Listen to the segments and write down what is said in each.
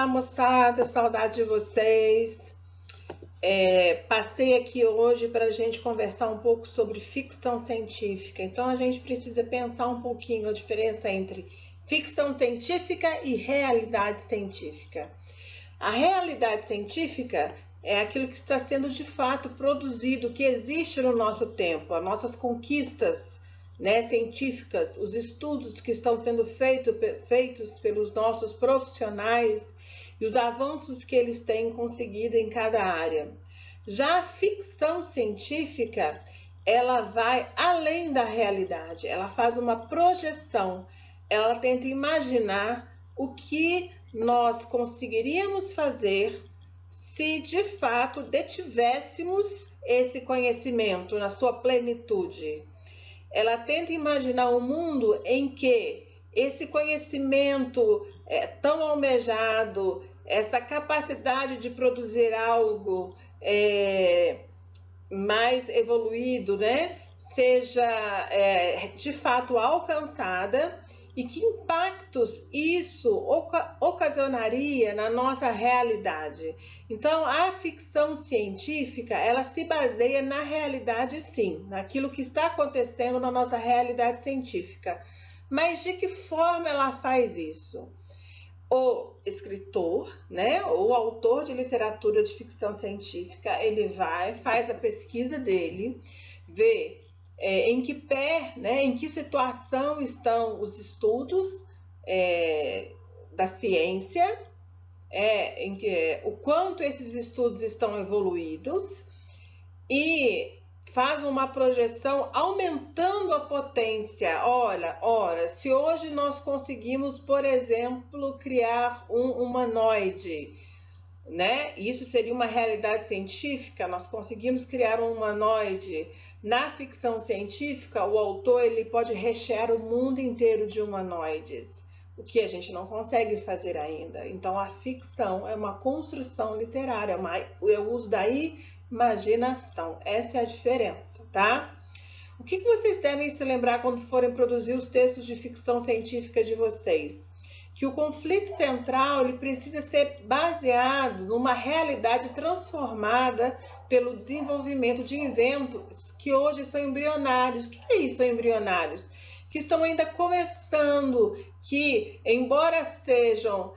Olá, moçada, saudade de vocês. Passei aqui hoje para a gente conversar um pouco sobre ficção científica. Então, a gente precisa pensar um pouquinho a diferença entre ficção científica e realidade científica. A realidade científica é aquilo que está sendo de fato produzido, que existe no nosso tempo, as nossas conquistas, né, científicas, os estudos que estão sendo feitos pelos nossos profissionais e os avanços que eles têm conseguido em cada área. Já a ficção científica, ela vai além da realidade, ela faz uma projeção, ela tenta imaginar o que nós conseguiríamos fazer se de fato detivéssemos esse conhecimento na sua plenitude. Ela tenta imaginar um mundo em que esse conhecimento tão almejado, essa capacidade de produzir algo mais evoluído, né, seja de fato alcançada e que impactos isso ocasionaria na nossa realidade. Então, a ficção científica, ela se baseia na realidade, sim, naquilo que está acontecendo na nossa realidade científica. Mas de que forma ela faz isso? O escritor, né, ou autor de literatura de ficção científica, ele faz a pesquisa dele, vê em que pé, né, em que situação estão os estudos da ciência, o quanto esses estudos estão evoluídos e faz uma projeção aumentando a potência. Ora, se hoje nós conseguimos, por exemplo, criar um humanoide, né? Isso seria uma realidade científica, nós conseguimos criar um humanoide. Na ficção científica, o autor ele pode rechear o mundo inteiro de humanoides, o que a gente não consegue fazer ainda. Então, a ficção é uma construção literária, é o uso da imaginação. Essa é a diferença, tá? O que vocês devem se lembrar quando forem produzir os textos de ficção científica de vocês? Que o conflito central ele precisa ser baseado numa realidade transformada pelo desenvolvimento de inventos que hoje são embrionários. O que é isso, embrionários? Que estão ainda começando, que embora sejam,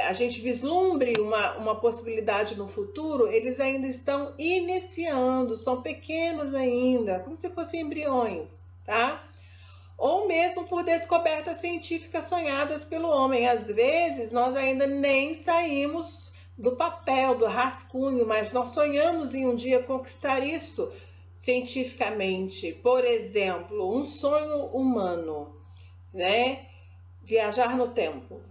a gente vislumbre uma possibilidade no futuro, eles ainda estão iniciando, são pequenos ainda, como se fossem embriões, tá? Ou mesmo por descobertas científicas sonhadas pelo homem. Às vezes, nós ainda nem saímos do papel, do rascunho, mas nós sonhamos em um dia conquistar isso cientificamente. Por exemplo, um sonho humano, né? Viajar no tempo.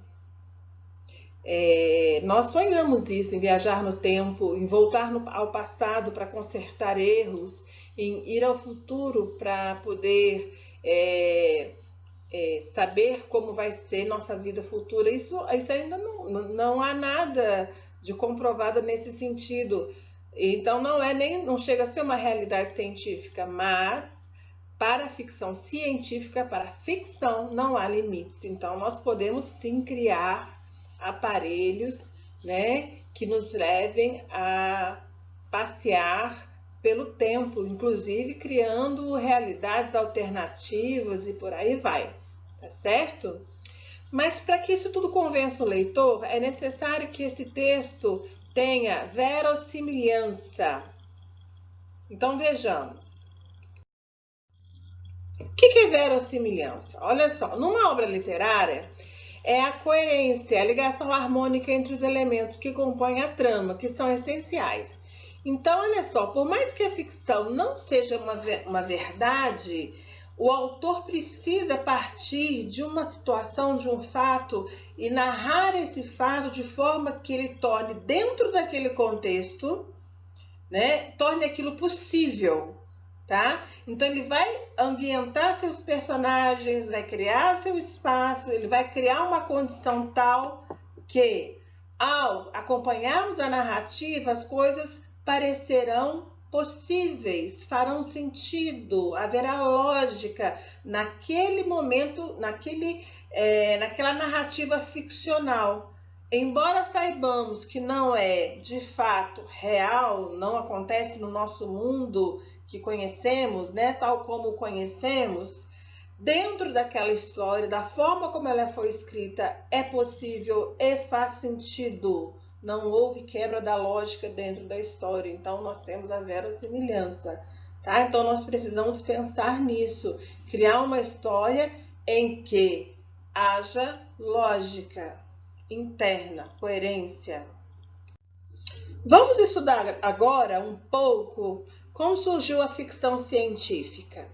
Nós sonhamos isso, em viajar no tempo, em voltar ao passado para consertar erros, em ir ao futuro para poder saber como vai ser nossa vida futura. Isso ainda não há nada de comprovado nesse sentido. Então não chega a ser uma realidade científica, mas para a ficção científica, para a ficção não há limites. Então nós podemos sim criar aparelhos, né, que nos levem a passear pelo tempo, inclusive criando realidades alternativas e por aí vai, tá certo? Mas para que isso tudo convença o leitor, é necessário que esse texto tenha verossimilhança. Então vejamos. O que é verossimilhança? Olha só, numa obra literária, é a coerência, a ligação harmônica entre os elementos que compõem a trama, que são essenciais. Então, olha só, por mais que a ficção não seja uma verdade, o autor precisa partir de uma situação, de um fato, e narrar esse fato de forma que ele torne, dentro daquele contexto, né, torne aquilo possível. Tá? Então ele vai ambientar seus personagens, vai criar seu espaço, ele vai criar uma condição tal que, ao acompanharmos a narrativa, as coisas parecerão possíveis, farão sentido, haverá lógica naquele momento, naquela narrativa ficcional. Embora saibamos que não é de fato real, não acontece no nosso mundo que conhecemos, né, tal como o conhecemos, dentro daquela história, da forma como ela foi escrita, é possível e faz sentido. Não houve quebra da lógica dentro da história, então nós temos a verossimilhança, tá? Então nós precisamos pensar nisso, criar uma história em que haja lógica interna, coerência. Vamos estudar agora um pouco como surgiu a ficção científica.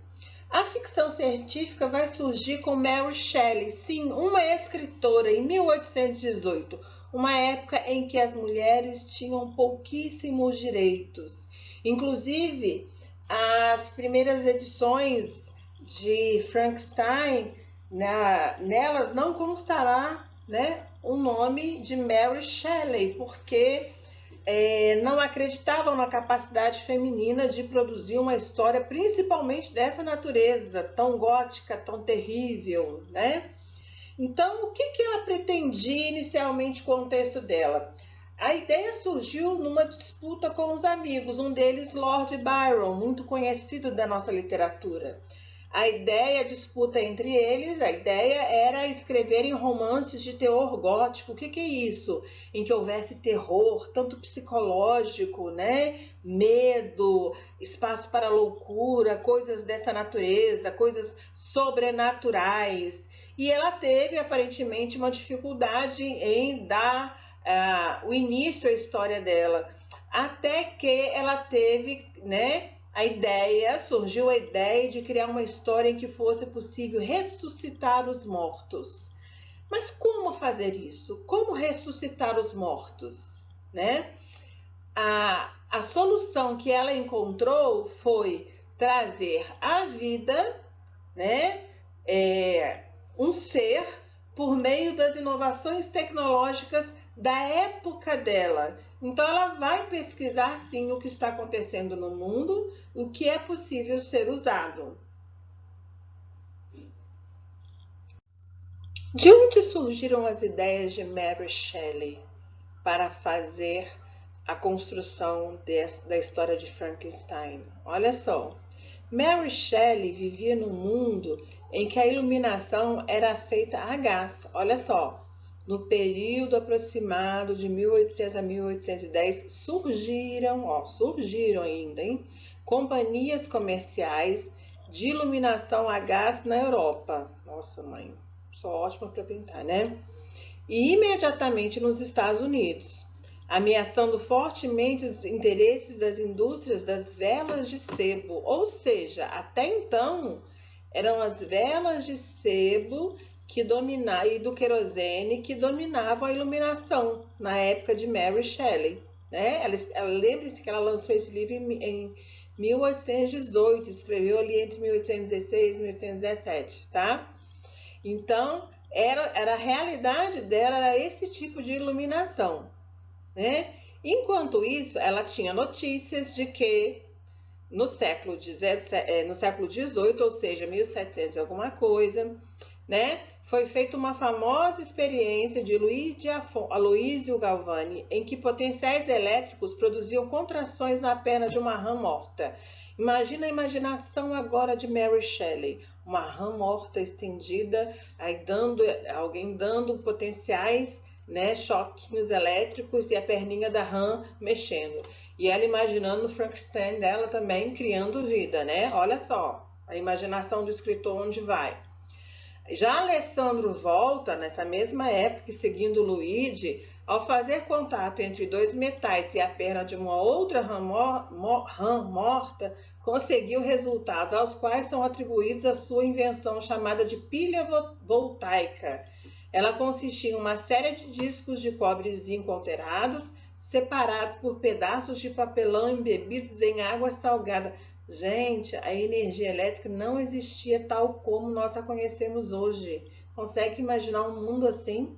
A ficção científica vai surgir com Mary Shelley, sim, uma escritora, em 1818, uma época em que as mulheres tinham pouquíssimos direitos. Inclusive, as primeiras edições de Frankenstein, nelas não constará, né, o nome de Mary Shelley, porque não acreditavam na capacidade feminina de produzir uma história, principalmente dessa natureza, tão gótica, tão terrível, né? Então, o que ela pretendia inicialmente com o texto dela? A ideia surgiu numa disputa com os amigos, um deles Lord Byron, muito conhecido da nossa literatura. A ideia, a disputa entre eles, a ideia era escreverem romances de teor gótico. O que é isso? Em que houvesse terror, tanto psicológico, né? Medo, espaço para loucura, coisas dessa natureza, coisas sobrenaturais. E ela teve, aparentemente, uma dificuldade em dar o início à história dela. Até que ela teve, né? Surgiu a ideia de criar uma história em que fosse possível ressuscitar os mortos. Mas como fazer isso? Como ressuscitar os mortos? Né? A solução que ela encontrou foi trazer à vida, né, um ser por meio das inovações tecnológicas da época dela. Então ela vai pesquisar sim o que está acontecendo no mundo, o que é possível ser usado. De onde surgiram as ideias de Mary Shelley para fazer a construção da história de Frankenstein? Olha só, Mary Shelley vivia num mundo em que a iluminação era feita a gás. Olha só, no período aproximado de 1800 a 1810 surgiram ainda, hein, companhias comerciais de iluminação a gás na Europa. Nossa, mãe, só ótima para pintar, né? E imediatamente nos Estados Unidos, ameaçando fortemente os interesses das indústrias das velas de sebo, ou seja, até então eram as velas de sebo e do querosene que dominavam a iluminação na época de Mary Shelley. Né? Lembre-se que ela lançou esse livro em 1818, escreveu ali entre 1816 e 1817, tá? Então, era a realidade dela, era esse tipo de iluminação. Né? Enquanto isso, ela tinha notícias de que no século XVIII, ou seja, 1700 e alguma coisa, né, foi feita uma famosa experiência de Aloísio Galvani, em que potenciais elétricos produziam contrações na perna de uma rã morta. Imagina a imaginação agora de Mary Shelley, uma rã morta estendida, alguém dando potenciais, né, choquinhos elétricos e a perninha da rã mexendo. E ela imaginando o Frankenstein dela também criando vida, né? Olha só, a imaginação do escritor onde vai. Já Alessandro Volta, nessa mesma época, seguindo Luigi, ao fazer contato entre dois metais e a perna de uma outra rã morta, conseguiu resultados aos quais são atribuídos a sua invenção chamada de pilha voltaica. Ela consistia em uma série de discos de cobre e zinco alterados, separados por pedaços de papelão embebidos em água salgada. Gente, a energia elétrica não existia tal como nós a conhecemos hoje. Consegue imaginar um mundo assim?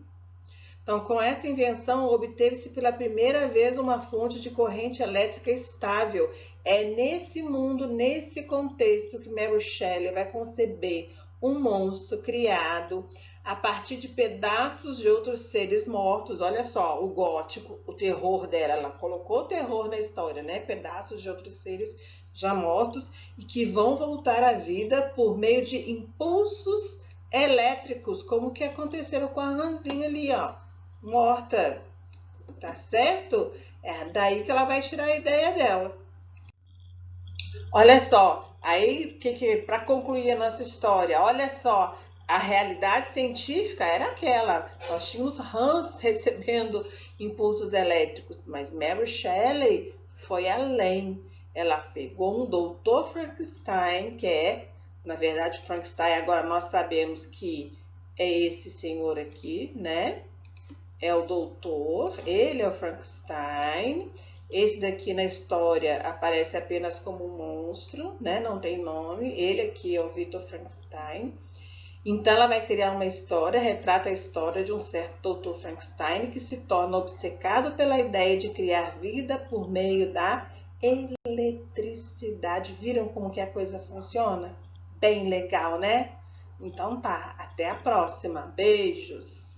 Então, com essa invenção, obteve-se pela primeira vez uma fonte de corrente elétrica estável. É nesse mundo, nesse contexto, que Mary Shelley vai conceber um monstro criado a partir de pedaços de outros seres mortos. Olha só, o gótico, o terror dela, ela colocou o terror na história, né? Pedaços de outros seres já mortos e que vão voltar à vida por meio de impulsos elétricos, como que aconteceram com a Ranzinha ali, ó, morta, tá certo? É daí que ela vai tirar a ideia dela. Olha só, aí para concluir a nossa história, olha só, a realidade científica era aquela. Nós tínhamos rãs recebendo impulsos elétricos, mas Mary Shelley foi além. Ela pegou um doutor Frankenstein, que é, na verdade, Frankenstein, agora nós sabemos que é esse senhor aqui, né? É o doutor, ele é o Frankenstein. Esse daqui na história aparece apenas como um monstro, né? Não tem nome. Ele aqui é o Victor Frankenstein. Então ela vai criar uma história, retrata a história de um certo doutor Frankenstein que se torna obcecado pela ideia de criar vida por meio da eletricidade. Viram como que a coisa funciona? Bem legal, né? Então tá, até a próxima. Beijos!